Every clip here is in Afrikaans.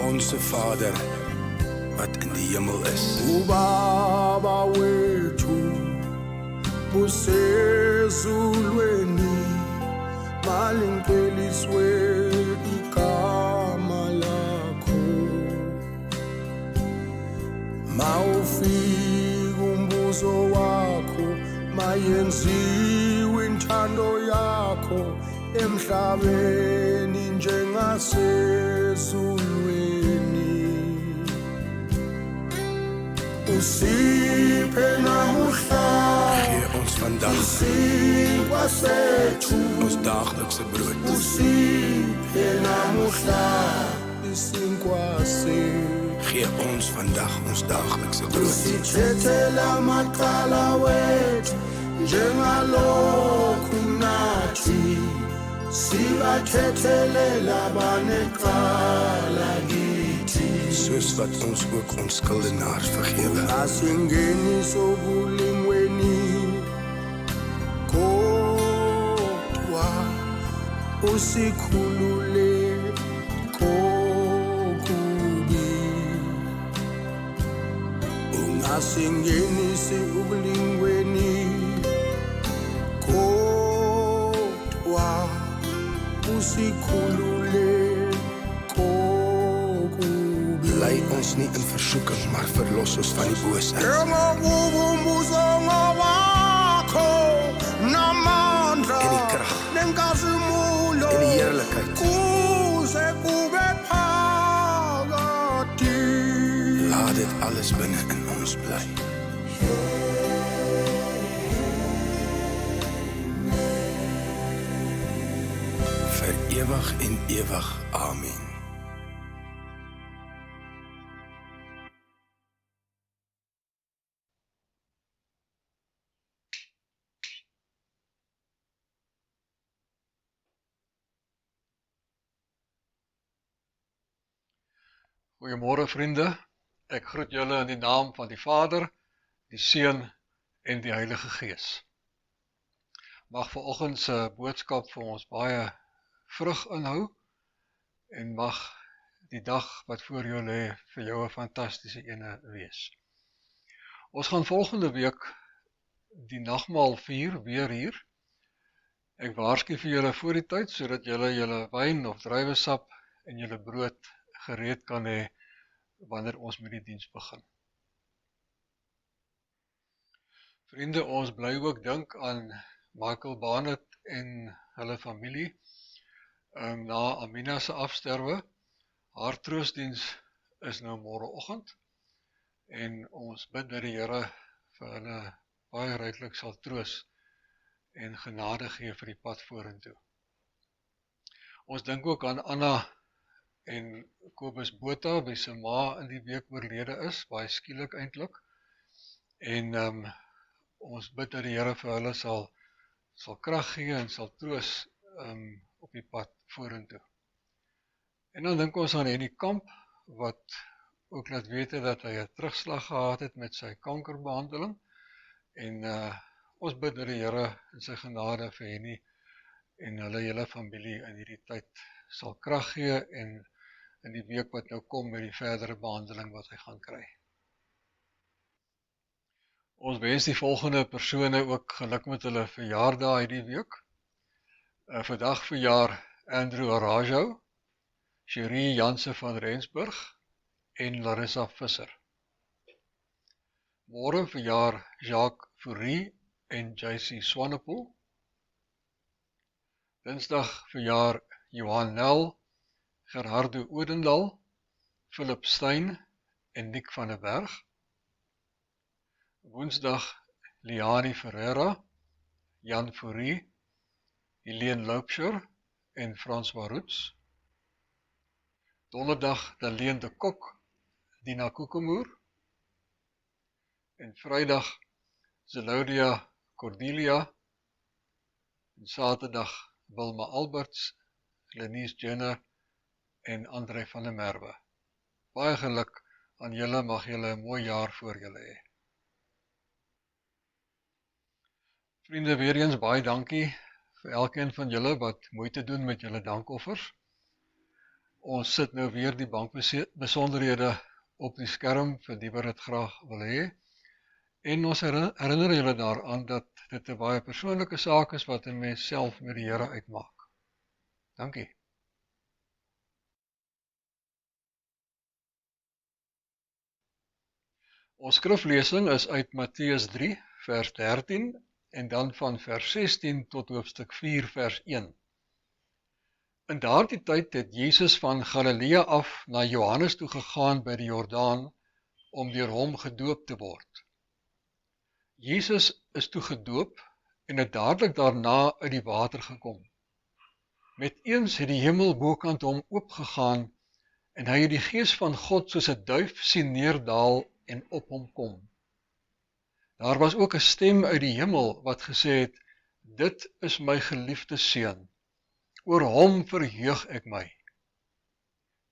Onse Vader, wat in die hemel is. Ubaba wethu usezulweni, malimqeliswe igama lakho. Mawufika umbuso wakho, mayenziwe intando yakho emhlabeni njengasezulwini. Usiphe namuhla Gee ons vandag isinkwa sethu, ons daaglikse brood. usiphe namuhla isinkwa sethu. Gee ons vandag ons daaglikse brood. Usithethele amacala wethu njengalokhu nathi sibathethelela abanecala kithi. Soos wat ons ook ons skuldenaars vergewe. Asingeni sobulingweni, kodwa usikhulule kokubi. Ungasingenisi ubulingweni, kodwa usikhulule kokubi. Lei ons nie in versoeking, maar verlos ons van die bose. Njengokubumbuza ngawakho namandla En die krag. nenkazimulo En die heerlikheid. kuze kube phakade. Laat dit alles binne in ons bly. Vir ewig en ewig. Amen. Goeiemôre vriende, ek groet julle in die naam van die Vader, die Seun en die Heilige Gees. Mag vanoggend se boodskap vir ons baie vrug inhou en mag die dag wat voor jou lê vir jou 'n fantastiese ene wees. Ons gaan volgende week die nagmaal vier weer hier. Ek waarsku vir julle voor die tyd sodat julle julle wyn of druiwesap en julle brood gereed kan hê wanneer ons met die diens begin. Vriende, ons bly ook dink aan Michael Barnett en hulle familie na Amina se afsterwe. Haar troostdiens is nou môreoggend en ons bid dat die Here vir hulle baie ryklik sal troos en genade gee vir die pad vorentoe. Ons dink ook aan Anna en Kobus Botha, wie se ma in die week oorlede is, baie skielik eintlik. En ons bid dat die Here vir hulle sal krag gee en sal troos op die pad vorentoe. En dan dink ons aan Henny Kamp, wat ook laat weet dat hy 'n terugslag gehad het met sy kankerbehandeling. En ons bid dat die Here in sy genade vir Henny en hulle hele familie in hierdie tyd sal krag gee en in die week wat nou kom met die verdere behandeling wat hy gaan kry. Ons wens die volgende persone ook geluk met hulle verjaardae hierdie week. Vandag verjaar Andrew Arajo, Cherie Janse van Rensburg en Larissa Visser. Môre verjaar Jacques Fourie en JC Swanepoel. Dinsdag verjaar Johan Nel, Gerardo Odendaal, Philip Stein en Nick van der Berg. Woensdag Liani Ferreira, Jan Fourie, Helene Loupsher en François Roots. Donderdag Daleen de Kok, Dina Koekemoer. En Vrydag Zelaudia Cordelia. En Saterdag Wilma Alberts, Lenice Jenner en André van der Merwe. Baie geluk aan julle, mag julle 'n mooi jaar voor julle hê. Vriende, weer eens baie dankie vir elkeen van julle wat moeite doen met julle dankoffers. Ons sit nou weer die bankbesonderhede op die skerm vir die wat dit graag wil hê. En ons herinner julle daaraan dat dit 'n baie persoonlike saak is wat 'n mens self met die Here uitmaak. Dankie. Ons skriflesing is uit Matteus 3 vers 13 en dan van vers 16 tot hoofstuk 4 vers 1. In daardie tyd het Jesus van Galilea af na Johannes toe gegaan by die Jordaan om deur hom gedoop te word. Jesus is toe gedoop en het dadelik daarna uit die water gekom. Met eens het die hemel bokant hom oopgegaan en hy het die Gees van God soos 'n duif sien neerdaal en op hom kom. Daar was ook 'n stem uit die hemel wat gesê het, dit is my geliefde seun, oor hom verheug ek my.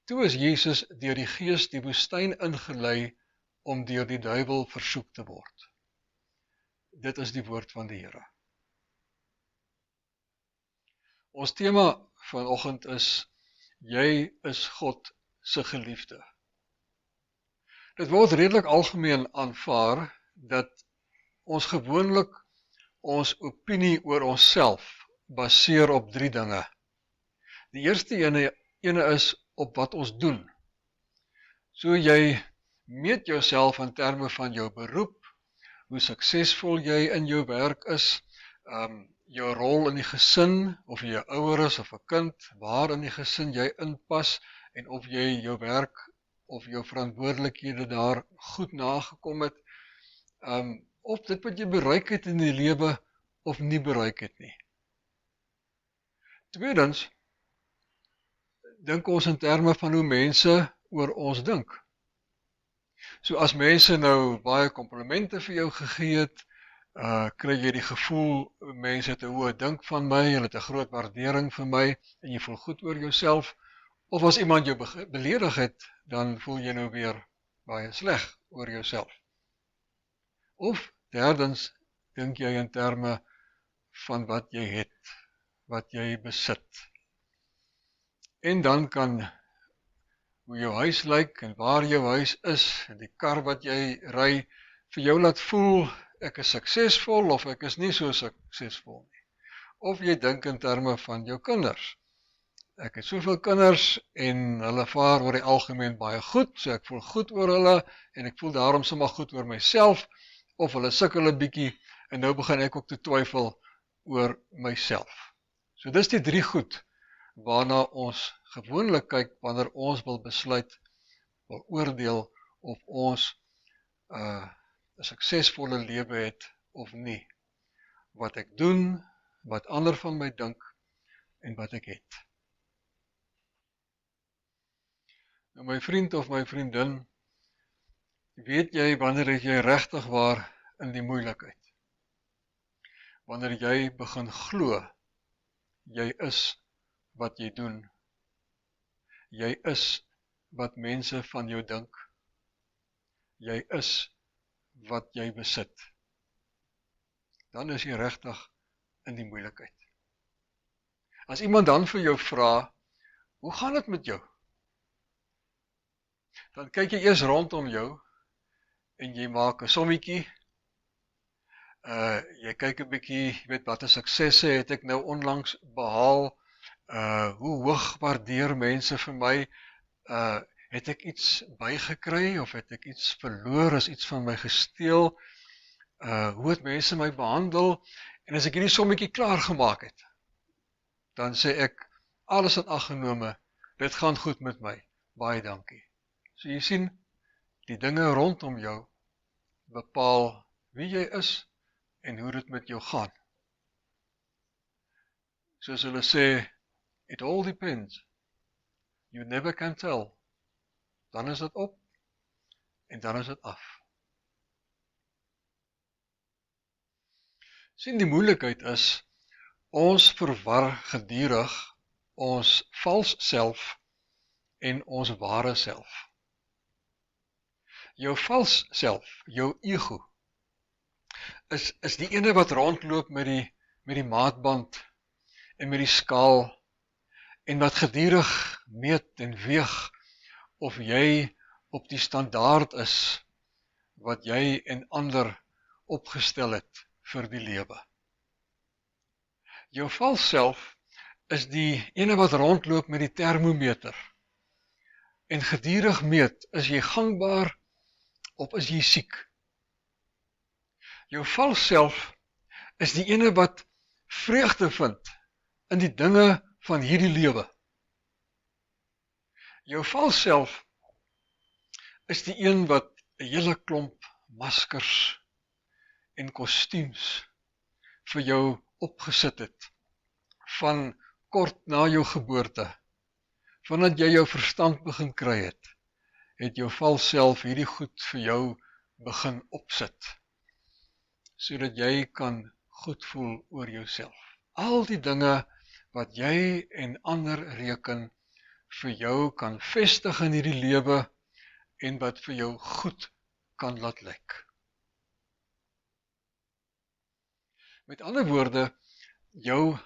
Toe is Jesus deur die Gees die woestyn ingelei om deur die duiwel versoek te word. Dit is die woord van die Here. Ons tema vanoggend is, jy is God se geliefde. Dit word redelik algemeen aanvaar dat ons gewoonlik ons opinie oor onsself baseer op 3 dinge. Die eerste ene is op wat ons doen. So jy meet jouself in terme van jou beroep, hoe suksesvol jy in jou werk is, jou rol in die gesin, of jy 'n ouer is of 'n kind, waar in die gesin jy inpas, en of jy jou werk of jou verantwoordelikhede daar goed nagekom het, of dit wat jy bereik het in die lewe, of nie bereik het nie. Tweedens, dink ons in terme van hoe mense oor ons dink. So as mense nou baie komplimente vir jou gegee het, kry jy die gevoel, mense het 'n hoë dink van my, hulle het 'n groot waardering vir my, en jy voel goed oor jouself, of as iemand jou beledig het, dan voel jy nou weer baie sleg oor jouself. Of derdens, dink jy in terme van wat jy het, wat jy besit. En dan kan hoe jou huis lyk en waar jou huis is, en die kar wat jy ry, vir jou laat voel, ek is suksesvol of ek is nie so suksesvol nie. Of jy dink in terme van jou kinders. Ek het soveel kinders en hulle vaar oor die algemeen baie goed, so ek voel goed oor hulle en ek voel daarom sommer goed oor myself, of hulle sukkel 'n bietjie en nou begin ek ook te twyfel oor myself. So dis die 3 goed waarna ons gewoonlik kyk wanneer ons wil besluit, wil oordeel of ons 'n suksesvolle lewe het of nie. Wat ek doen, wat ander van my dink en wat ek het. Nou my vriend of my vriendin, weet jy wanneer jy regtig waar in die moeilikheid? Wanneer jy begin glo, jy is wat jy doen. Jy is wat mense van jou dink. Jy is wat jy besit. Dan is jy regtig in die moeilikheid. As iemand dan vir jou vra, hoe gaan dit met jou? Dan kyk jy eers rondom jou en jy maak 'n sommetjie. Jy kyk 'n bietjie, weet watter suksesse het ek nou onlangs behaal? Hoe hoog waardeer mense vir my? Het ek iets bygekry of het ek iets verloor, is iets van my gesteel? Hoe het mense my behandel? En as ek hierdie sommetjie klaar gemaak het, dan sê ek, alles in ag genome, dit gaan goed met my, baie dankie. So jy sien, die dinge rondom jou bepaal wie jy is en hoe dit met jou gaan. Soos hulle sê, it all depends. You never can tell. Dan is dit op en dan is dit af. Sien, die moeilikheid is, ons verwar gedurig ons vals self en ons ware self. Jou vals self, jou ego, is die ene wat rondloop met die maatband en met die skaal en wat gedurig meet en weeg of jy op die standaard is wat jy en ander opgestel het vir die lewe. Jou vals self is die ene wat rondloop met die termometer en gedurig meet, is jy gangbaar of is jy siek? Jou vals self is die ene wat vreugde vind in die dinge van hierdie lewe. Jou vals self is die een wat 'n hele klomp maskers en kostuums vir jou opgesit het, van kort na jou geboorte, vandat jy jou verstand begin kry het jou vals self hierdie goed vir jou begin opsit, sodat jy kan goed voel oor jouself. Al die dinge wat jy en ander reken vir jou kan vestig in hierdie lewe en wat vir jou goed kan laat lyk. Met ander woorde, jou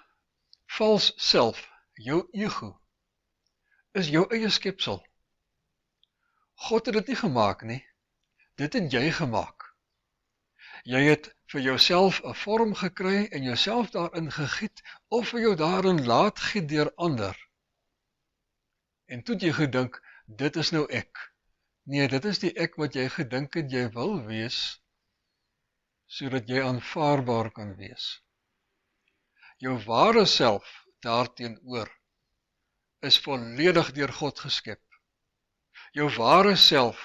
vals self, jou ego, is jou eie skepsel. God het dit nie gemaak nie, dit het jy gemaak. Jy het vir jouself 'n vorm gekry en jouself daarin gegiet, of vir jou daarin laat giet deur ander. En toe het jy gedink, dit is nou ek. Nee, dit is die ek wat jy gedink het jy wil wees, sodat jy aanvaarbaar kan wees. Jou ware self daarteenoor is volledig deur God geskep. Jou ware self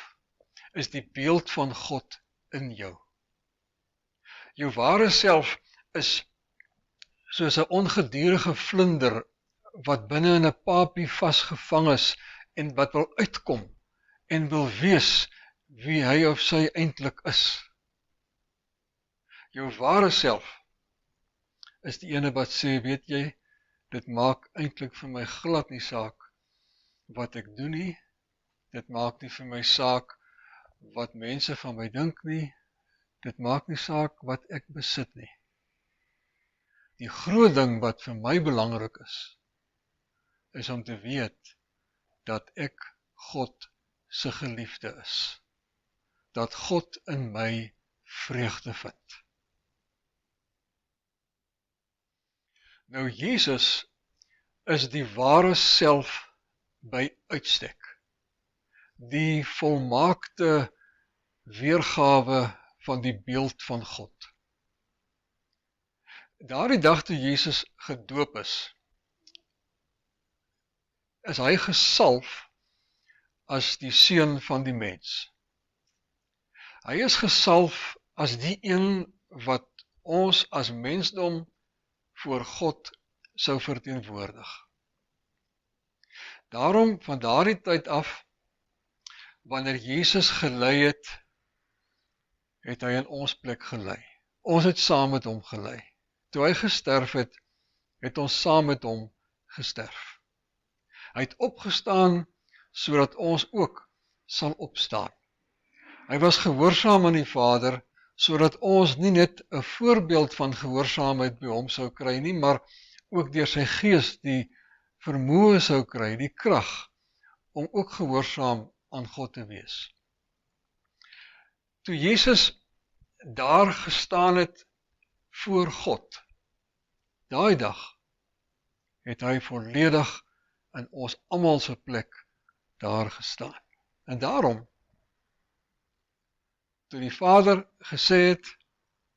is die beeld van God in jou. Jou ware self is soos 'n ongedurige vlinder wat binne in 'n papie vasgevang is en wat wil uitkom en wil wees wie hy of sy eintlik is. Jou ware self is die ene wat sê, weet jy, dit maak eintlik vir my glad nie saak wat ek doen nie, dit maak nie vir my saak wat mense van my dink nie, dit maak nie saak wat ek besit nie. Die groot ding wat vir my belangrik is om te weet dat ek God se geliefde is. Dat God in my vreugde vind. Nou Jesus is die ware self by uitstek. Die volmaakte weergawe van die beeld van God. Daardie dag toe Jesus gedoop is hy gesalf as die seun van die mens. Hy is gesalf as die een wat ons as mensdom voor God sou verteenwoordig. Daarom, van daardie tyd af, wanneer Jesus gelei het hy in ons plek gelei. Ons het saam met hom gelei. Toe hy gesterf het ons saam met hom gesterf. Hy het opgestaan, sodat ons ook sal opstaan. Hy was gehoorsaam aan die Vader, sodat ons nie net 'n voorbeeld van gehoorsaamheid by hom sou kry nie, maar ook deur sy gees die vermoë sou kry, die krag, om ook gehoorsaam aan God te wees. Toe Jesus daar gestaan het voor God, daai dag, het hy volledig in ons almal se plek daar gestaan. En daarom, toe die Vader gesê het,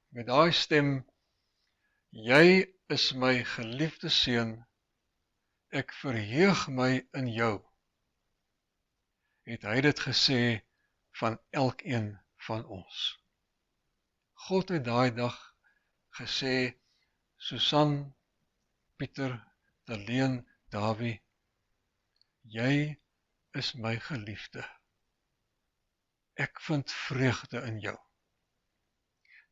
met daai stem, jy is my geliefde seun, ek verheug my in jou, het hy dit gesê van elkeen van ons. God het daai dag gesê, Susan, Pieter, Daleen, Dawie, jy is my geliefde. Ek vind vreugde in jou.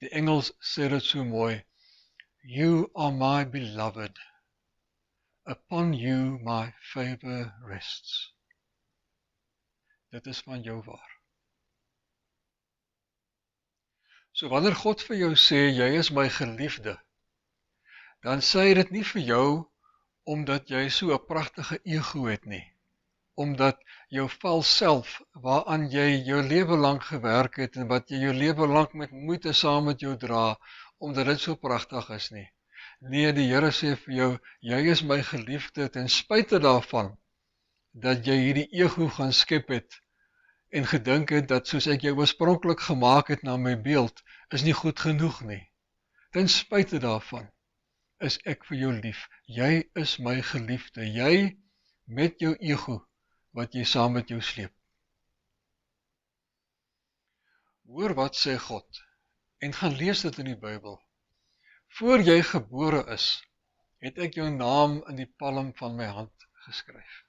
Die Engels sê dit so mooi, you are my beloved, upon you my favor rests. Dit is van jou waar. So wanneer God vir jou sê, jy is my geliefde, dan sê hy dit nie vir jou omdat jy so 'n pragtige ego het nie. Omdat jou vals self, waaraan jy jou lewe lank gewerk het en wat jy jou lewe lank met moeite saam met jou dra, omdat dit so pragtig is nie. Nee, die Here sê vir jou, jy is my geliefde ten spyte daarvan, dat jy hierdie ego gaan skep het, en gedink het dat soos ek jou oorspronklik gemaak het na my beeld, is nie goed genoeg nie. Ten spyte daarvan, is ek vir jou lief. Jy is my geliefde. Jy met jou ego, wat jy saam met jou sleep. Hoor wat sê God, en gaan lees dit in die Bybel. Voor jy gebore is, het ek jou naam in die palm van my hand geskryf.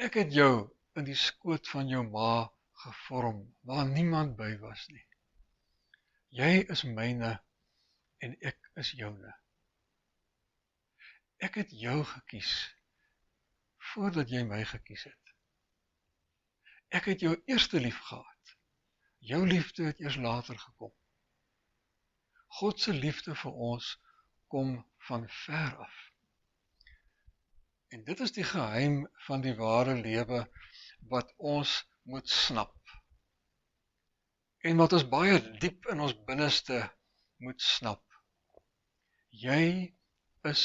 Ek het jou in die skoot van jou ma gevorm, waar niemand by was nie. Jy is myne, en ek is joune. Ek het jou gekies, voordat jy my gekies het. Ek het jou eerste lief gehad. Jou liefde het eers later gekom. God se liefde vir ons kom van ver af. En dit is die geheim van die ware lewe wat ons moet snap. En wat ons baie diep in ons binneste moet snap. Jy is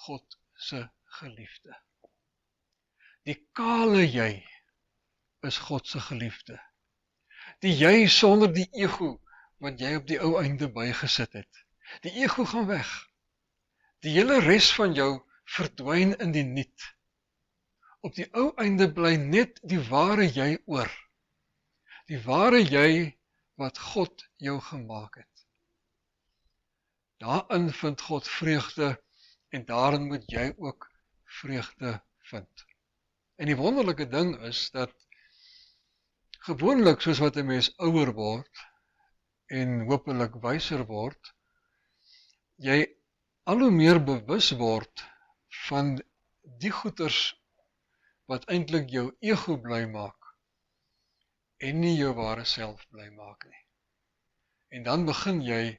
God se geliefde. Die kale jy is God se geliefde. Die jy sonder die ego wat jy op die ou einde bygesit het. Die ego gaan weg. Die hele res van jou verdwyn in die niet. Op die ou einde bly net die ware jy oor. Die ware jy wat God jou gemaak het. Daarin vind God vreugde en daarin moet jy ook vreugde vind. En die wonderlike ding is dat gewoonlik soos wat 'n mens ouer word en hopelik wyser word, jy al hoe meer bewus word van die goeters wat eintlik jou ego bly maak en nie jou ware self bly maak nie. En dan begin jy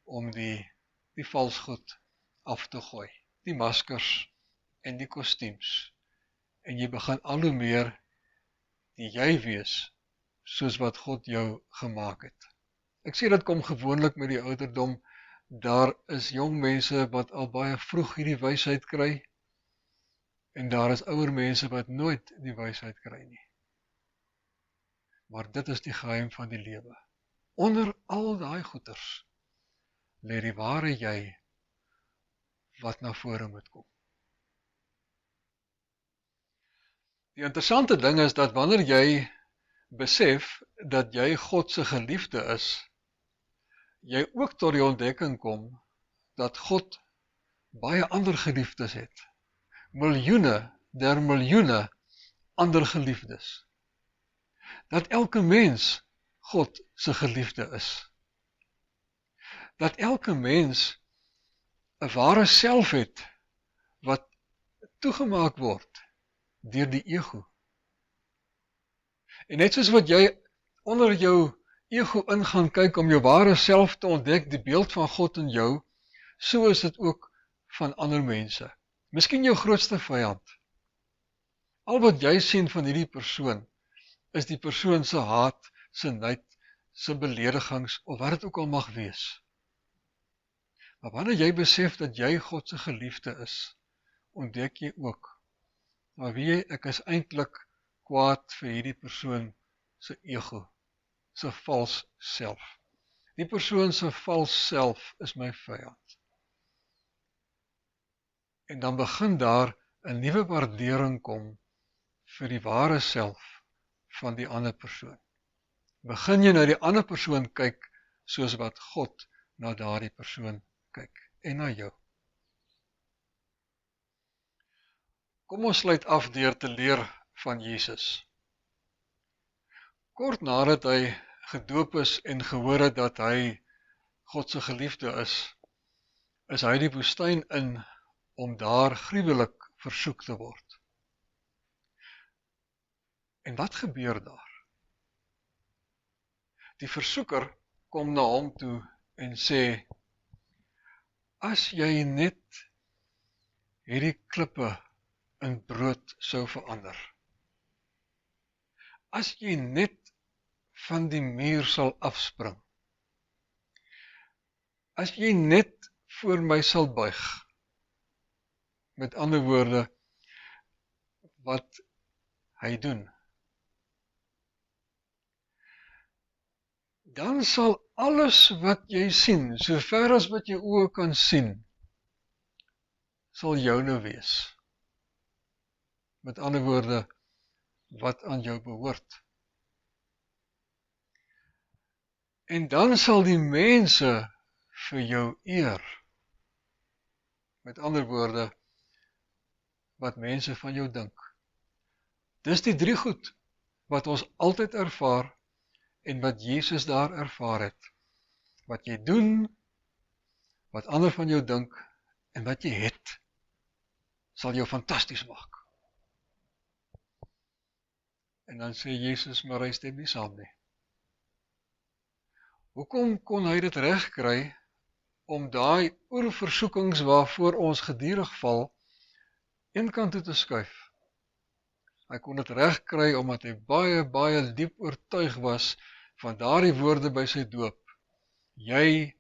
om die valsgoed af te gooi, die maskers en die kostuums. En jy begin al hoe meer die jy wees, soos wat God jou gemaak het. Ek sê dit kom gewoonlik met die ouderdom, daar is jong mense wat al baie vroeg hierdie wysheid kry, en daar is ouer mense wat nooit die wysheid kry nie. Maar dit is die geheim van die lewe. Onder al daai goeters lê die ware jy wat na vore moet kom. Die interessante ding is dat wanneer jy besef dat jy God se geliefde is, jy ook tot die ontdekking kom dat God baie ander geliefdes het. Miljoene der miljoene ander geliefdes. Dat elke mens God se geliefde is. Dat elke mens 'n ware self het wat toegemaak word deur die ego. En net soos wat jy onder jou ego in gaan kyk om jou ware self te ontdek, die beeld van God in jou, so is dit ook van ander mense. Miskien jou grootste vyand. Al wat jy sien van hierdie persoon, is die persoon se haat, se nyd, se beledigings, of wat dit ook al mag wees. Maar wanneer jy besef dat jy God se geliefde is, ontdek jy ook, maar weet jy, ek is eintlik kwaad vir hierdie persoon se ego, se vals self. Die persoon se vals self is my vyand. En dan begin daar 'n nuwe waardering kom vir die ware self van die ander persoon. Begin jy na die ander persoon kyk soos wat God na daardie persoon kyk en na jou. Kom ons sluit af deur te leer van Jesus. Kort nadat hy gedoop is en gehoor het dat hy God se geliefde is hy die woestyn in om daar gruwelik versoek te word. En wat gebeur daar? Die versoeker kom na hom toe en sê, as jy net hierdie klippe in brood sou verander. As jy net van die muur sal afspring, as jy net voor my sal buig, met ander woorde, wat hy doen, dan sal alles wat jy sien, so ver as wat jy oë kan sien, sal joune wees. Met ander woorde, wat aan jou behoort. En dan sal die mense vir jou eer. Met ander woorde, wat mense van jou dink. Dis die drie goed wat ons altyd ervaar en wat Jesus daar ervaar het. Wat jy doen, wat ander van jou dink en wat jy het, sal jou fantasties maak. En dan sê Jesus, maar hy stem nie saam nie. Hoekom kon hy dit regkry om daai oerversoekings waarvoor ons gedurig val, een kant toe te skuif? Hy kon dit regkry omdat hy baie, baie diep oortuig was van daardie woorde by sy doop. Jy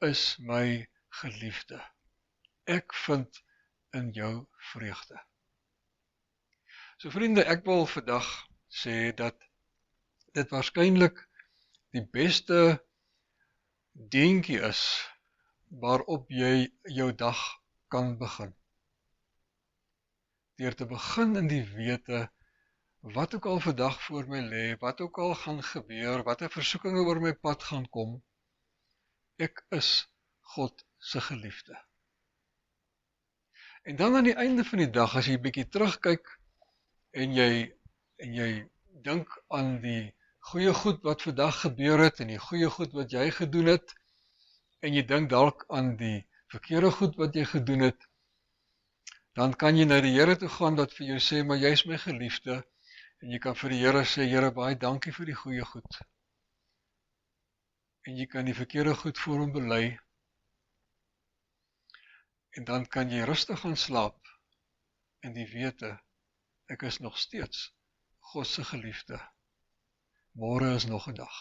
is my geliefde. Ek vind in jou vreugde. So vriende, ek wil vandag sê dat dit waarskynlik die beste deentjie is waarop jy jou dag kan begin. Deur te begin in die wete wat ook al vandag voor my lê, wat ook al gaan gebeur, wat 'n versoekinge oor my pad gaan kom, ek is God se geliefde. En dan aan die einde van die dag, as jy 'n bietjie terugkyk en jy dink aan die goeie goed wat vandag gebeur het en die goeie goed wat jy gedoen het, en jy dink dalk aan die verkeerde goed wat jy gedoen het, dan kan jy na die Here toe gaan wat vir jou sê, maar jy is my geliefde, en jy kan vir die Here sê, Here, baie dankie vir die goeie goed. En jy kan die verkeerde goed voor hom bely, en dan kan jy rustig gaan slaap, en die wete, ek is nog steeds God se geliefde. Môre is nog 'n dag.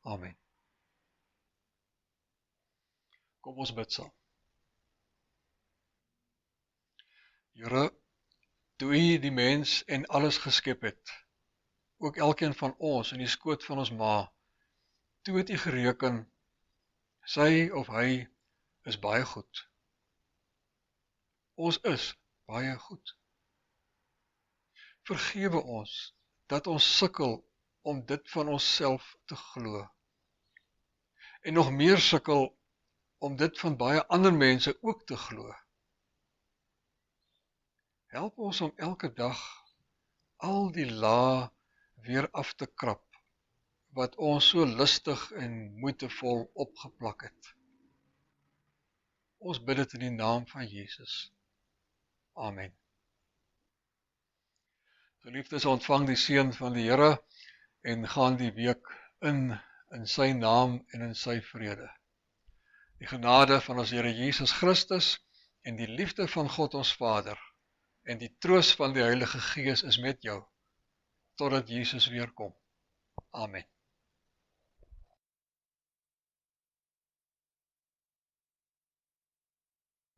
Amen. Kom ons bid saam. Here, toe U die mens en alles geskep het, ook elkeen van ons in die skoot van ons ma, toe het U gereken, sy of hy is baie goed. Ons is baie goed. Vergewe ons dat ons sukkel om dit van onsself te glo. En nog meer sukkel om dit van baie ander mense ook te glo. Help ons om elke dag al die lae weer af te krap, wat ons so lustig en moeitevol opgeplak het. Ons bid dit in die naam van Jesus. Amen. Geliefdes, ontvang die seën van die Here en gaan die week in sy naam en in sy vrede. Die genade van ons Here Jesus Christus en die liefde van God ons Vader en die troos van die Heilige Gees is met jou, totdat Jesus weer kom. Amen.